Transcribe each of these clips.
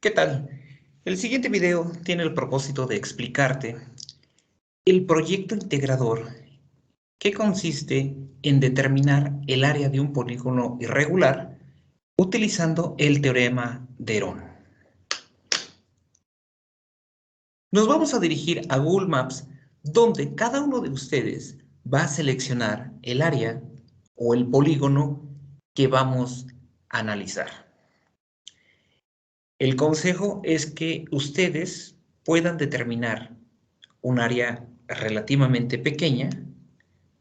¿Qué tal? El siguiente video tiene el propósito de explicarte el proyecto integrador que consiste en determinar el área de un polígono irregular utilizando el teorema de Herón. Nos vamos a dirigir a Google Maps, donde cada uno de ustedes va a seleccionar el área o el polígono que vamos a analizar. El consejo es que ustedes puedan determinar un área relativamente pequeña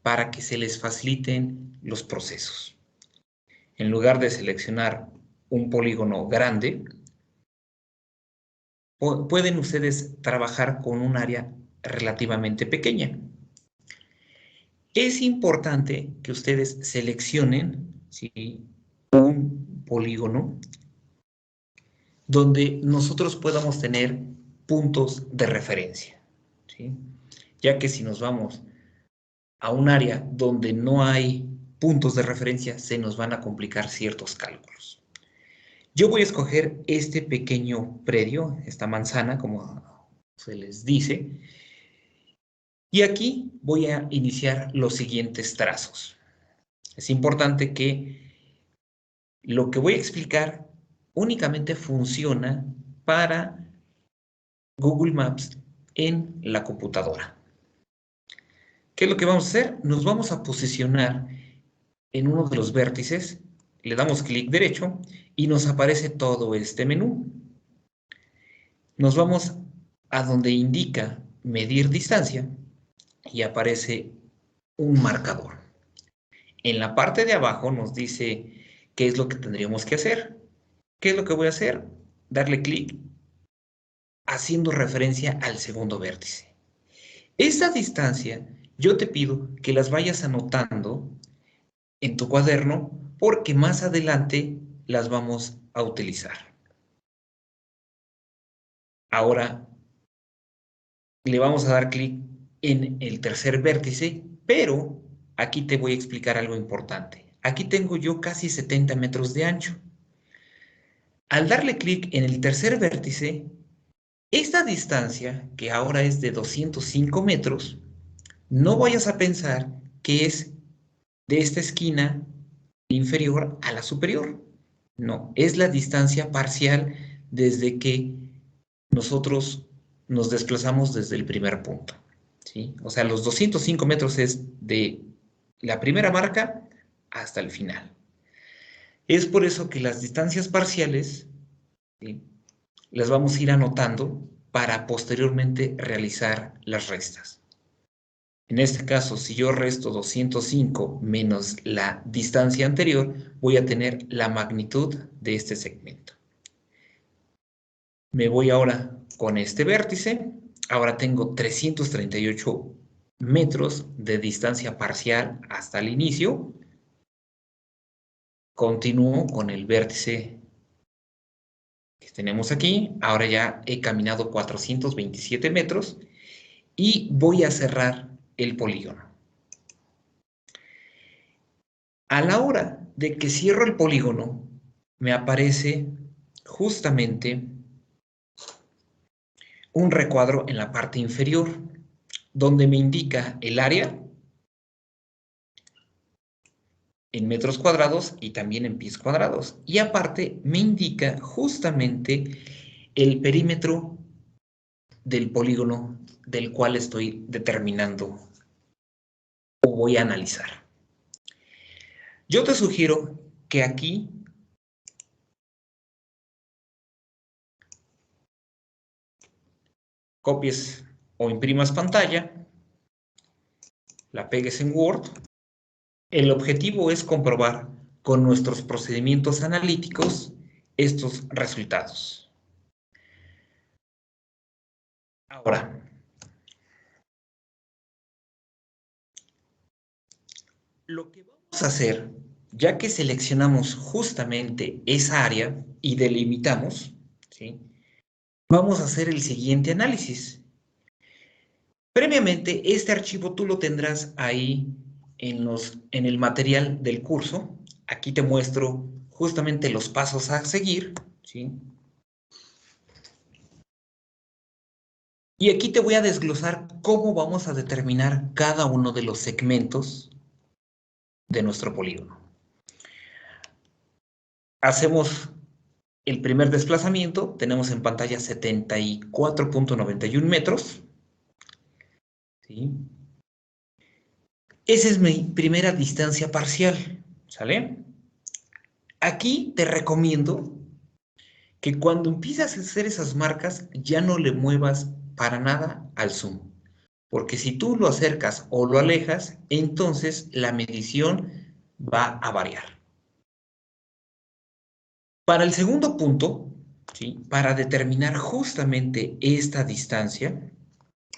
para que se les faciliten los procesos. En lugar de seleccionar un polígono grande, pueden ustedes trabajar con un área relativamente pequeña. Es importante que ustedes seleccionen, ¿sí?, un polígono donde nosotros podamos tener puntos de referencia, ¿sí? Ya que si nos vamos a un área donde no hay puntos de referencia, se nos van a complicar ciertos cálculos. Yo voy a escoger este pequeño predio, esta manzana, como se les dice, y aquí voy a iniciar los siguientes trazos. Es importante que lo que voy a explicar únicamente funciona para Google Maps en la computadora. ¿Qué es lo que vamos a hacer? Nos vamos a posicionar en uno de los vértices, le damos clic derecho y nos aparece todo este menú. Nos vamos a donde indica medir distancia y aparece un marcador. En la parte de abajo nos dice qué es lo que tendríamos que hacer. ¿Qué es lo que voy a hacer? Darle clic haciendo referencia al segundo vértice. Esta distancia yo te pido que las vayas anotando en tu cuaderno porque más adelante las vamos a utilizar. Ahora le vamos a dar clic en el tercer vértice, pero aquí te voy a explicar algo importante. Aquí tengo yo casi 70 metros de ancho. Al darle clic en el tercer vértice, esta distancia, que ahora es de 205 metros, no vayas a pensar que es de esta esquina inferior a la superior. No, es la distancia parcial desde que nosotros nos desplazamos desde el primer punto, ¿sí? O sea, los 205 metros es de la primera marca hasta el final. Es por eso que las distancias parciales, ¿sí?, las vamos a ir anotando para posteriormente realizar las restas. En este caso, si yo resto 205 menos la distancia anterior, voy a tener la magnitud de este segmento. Me voy ahora con este vértice. Ahora tengo 338 metros de distancia parcial hasta el inicio. Continúo con el vértice que tenemos aquí. Ahora ya he caminado 427 metros y voy a cerrar el polígono. A la hora de que cierro el polígono, me aparece justamente un recuadro en la parte inferior, donde me indica el área en metros cuadrados y también en pies cuadrados. Y aparte me indica justamente el perímetro del polígono del cual estoy determinando o voy a analizar. Yo te sugiero que aquí copies o imprimas pantalla, la pegues en Word. El objetivo es comprobar con nuestros procedimientos analíticos estos resultados. Ahora, lo que vamos a hacer, ya que seleccionamos justamente esa área y delimitamos, ¿sí?, vamos a hacer el siguiente análisis. Previamente, este archivo tú lo tendrás ahí en el material del curso. Aquí te muestro justamente los pasos a seguir, ¿sí? Y aquí te voy a desglosar cómo vamos a determinar cada uno de los segmentos de nuestro polígono. Hacemos el primer desplazamiento, tenemos en pantalla 74.91 metros. ¿Sí? Esa es mi primera distancia parcial, ¿sale? Aquí te recomiendo que cuando empiezas a hacer esas marcas ya no le muevas para nada al zoom. Porque si tú lo acercas o lo alejas, entonces la medición va a variar. Para el segundo punto, ¿sí? Para determinar justamente esta distancia,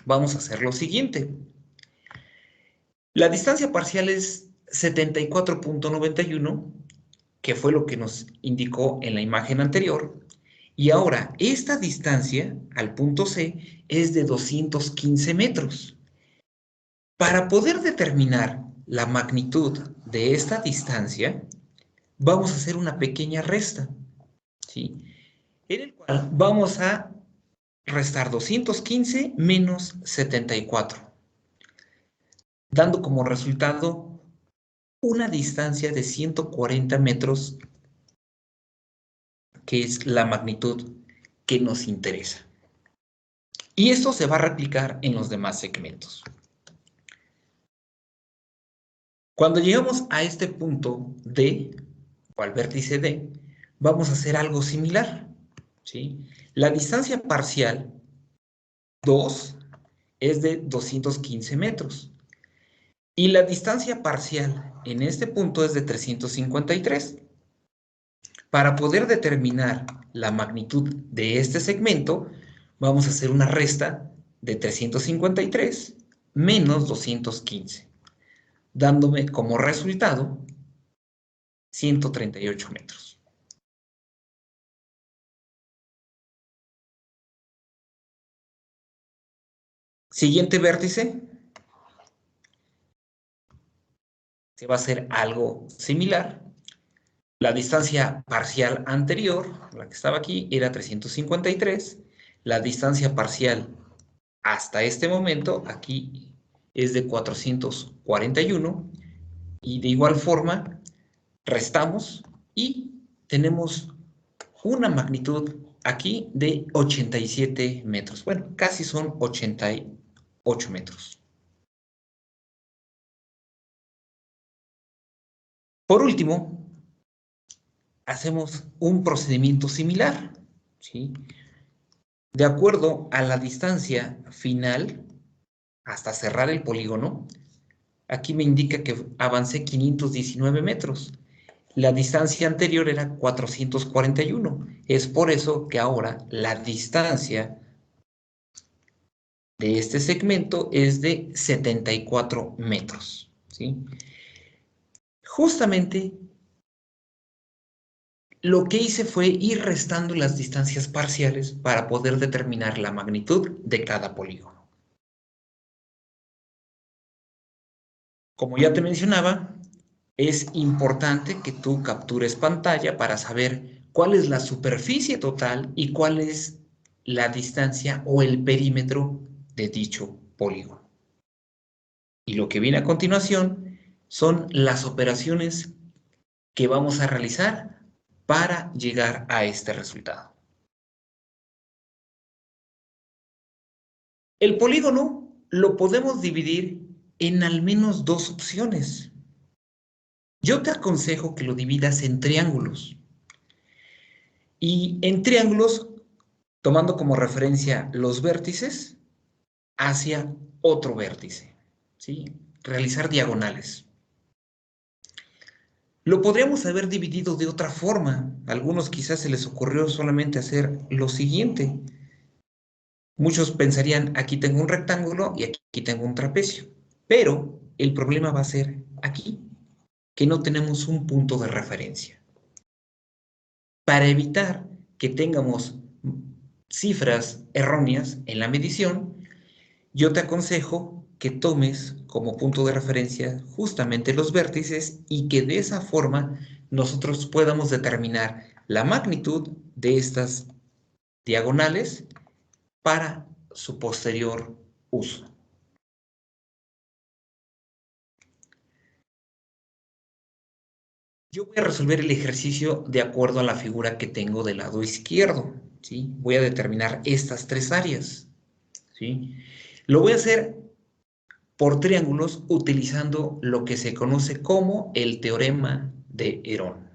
vamos a hacer lo siguiente. La distancia parcial es 74.91, que fue lo que nos indicó en la imagen anterior. Y ahora, esta distancia al punto C es de 215 metros. Para poder determinar la magnitud de esta distancia, vamos a hacer una pequeña resta, ¿sí? En el cual vamos a restar 215 menos 74, dando como resultado una distancia de 140 metros, que es la magnitud que nos interesa. Y esto se va a replicar en los demás segmentos. Cuando llegamos a este punto D, o al vértice D, vamos a hacer algo similar, ¿sí? La distancia parcial 2 es de 215 metros. Y la distancia parcial en este punto es de 353. Para poder determinar la magnitud de este segmento, vamos a hacer una resta de 353 menos 215, dándome como resultado 138 metros. Siguiente vértice, se va a hacer algo similar. La distancia parcial anterior, la que estaba aquí, era 353. La distancia parcial hasta este momento, aquí, es de 441. Y de igual forma, restamos y tenemos una magnitud aquí de 87 metros. Bueno, casi son 88 metros. Por último, hacemos un procedimiento similar, ¿sí? De acuerdo a la distancia final hasta cerrar el polígono, aquí me indica que avancé 519 metros. La distancia anterior era 441. Es por eso que ahora la distancia de este segmento es de 74 metros, ¿sí? Justamente lo que hice fue ir restando las distancias parciales para poder determinar la magnitud de cada polígono. Como ya te mencionaba, es importante que tú captures pantalla para saber cuál es la superficie total y cuál es la distancia o el perímetro de dicho polígono. Y lo que viene a continuación son las operaciones que vamos a realizar para llegar a este resultado. El polígono lo podemos dividir en al menos dos opciones. Yo te aconsejo que lo dividas en triángulos. Y en triángulos, tomando como referencia los vértices hacia otro vértice, ¿sí? Realizar diagonales. Lo podríamos haber dividido de otra forma. A algunos quizás se les ocurrió solamente hacer lo siguiente. Muchos pensarían, aquí tengo un rectángulo y aquí tengo un trapecio. Pero el problema va a ser aquí, que no tenemos un punto de referencia. Para evitar que tengamos cifras erróneas en la medición, yo te aconsejo que tomes como punto de referencia justamente los vértices y que de esa forma nosotros podamos determinar la magnitud de estas diagonales para su posterior uso. Yo voy a resolver el ejercicio de acuerdo a la figura que tengo del lado izquierdo, ¿sí? Voy a determinar estas tres áreas, ¿sí? Lo voy a hacer por triángulos utilizando lo que se conoce como el teorema de Herón.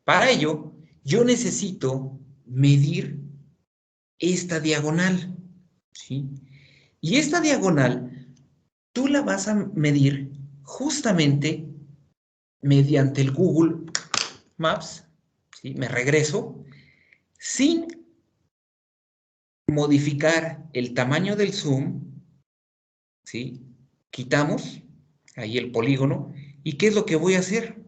Para ello, yo necesito medir esta diagonal, ¿sí? Y esta diagonal, tú la vas a medir justamente mediante el Google Maps, ¿sí? Me regreso, sin modificar el tamaño del zoom, ¿sí? Quitamos ahí el polígono, ¿y qué es lo que voy a hacer?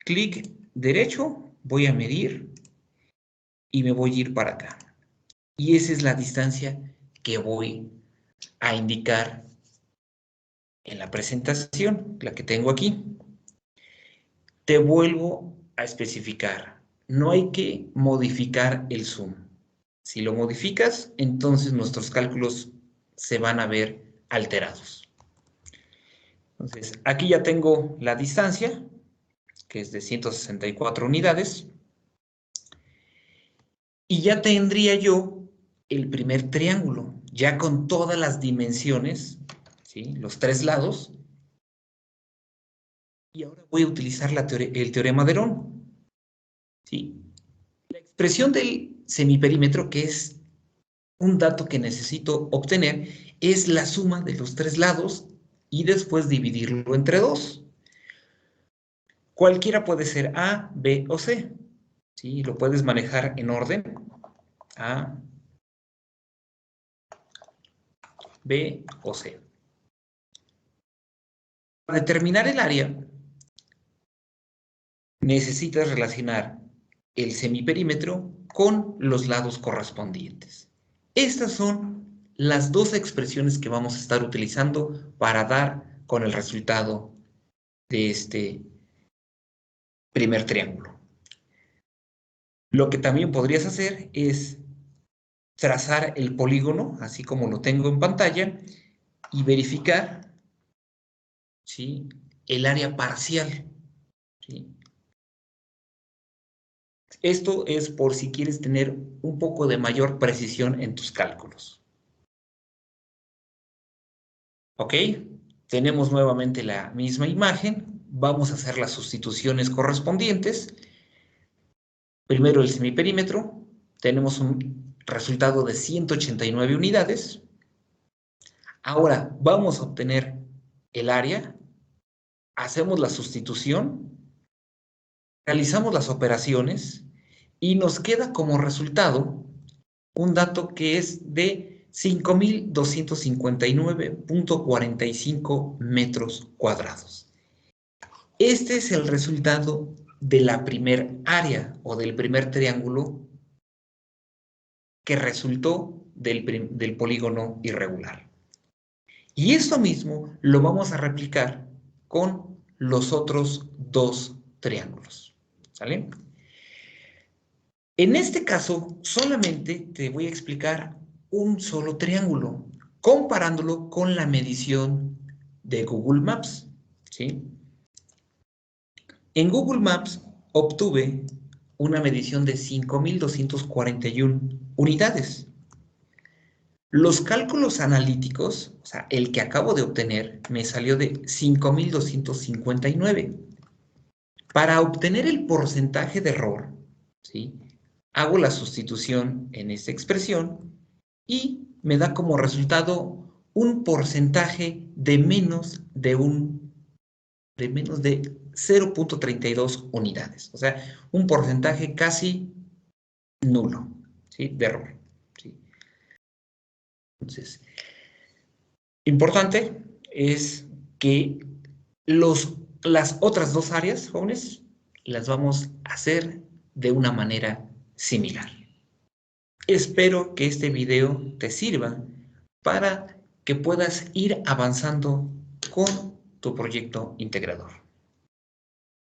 Clic derecho, voy a medir y me voy a ir para acá. Y esa es la distancia que voy a indicar en la presentación, la que tengo aquí. Te vuelvo a especificar, no hay que modificar el zoom. Si lo modificas, entonces nuestros cálculos se van a ver alterados. Entonces, aquí ya tengo la distancia, que es de 164 unidades, y ya tendría yo el primer triángulo, ya con todas las dimensiones, ¿sí? Los tres lados. Y ahora voy a utilizar el teorema de Herón, ¿sí? La expresión del semiperímetro, que es un dato que necesito obtener, es la suma de los tres lados y después dividirlo entre dos. Cualquiera puede ser A, B o C, ¿sí? Lo puedes manejar en orden. A, B o C. Para determinar el área, necesitas relacionar el semiperímetro con los lados correspondientes. Estas son las dos expresiones que vamos a estar utilizando para dar con el resultado de este primer triángulo. Lo que también podrías hacer es trazar el polígono, así como lo tengo en pantalla, y verificar, ¿sí?, el área parcial, ¿sí? Esto es por si quieres tener un poco de mayor precisión en tus cálculos. ¿Ok? Tenemos nuevamente la misma imagen. Vamos a hacer las sustituciones correspondientes. Primero el semiperímetro. Tenemos un resultado de 189 unidades. Ahora vamos a obtener el área. Hacemos la sustitución. Realizamos las operaciones. Y nos queda como resultado un dato que es de 5.259.45 metros cuadrados. Este es el resultado de la primer área o del primer triángulo que resultó del polígono irregular. Y esto mismo lo vamos a replicar con los otros dos triángulos. ¿Sale? En este caso, solamente te voy a explicar un solo triángulo, comparándolo con la medición de Google Maps, ¿sí? En Google Maps obtuve una medición de 5.241 unidades. Los cálculos analíticos, o sea, el que acabo de obtener, me salió de 5.259. Para obtener el porcentaje de error, ¿sí?, hago la sustitución en esta expresión y me da como resultado un porcentaje de menos de 0.32 unidades. O sea, un porcentaje casi nulo, ¿sí?, de error, ¿sí? Entonces, importante es que las otras dos áreas, jóvenes, las vamos a hacer de una manera similar. Espero que este video te sirva para que puedas ir avanzando con tu proyecto integrador.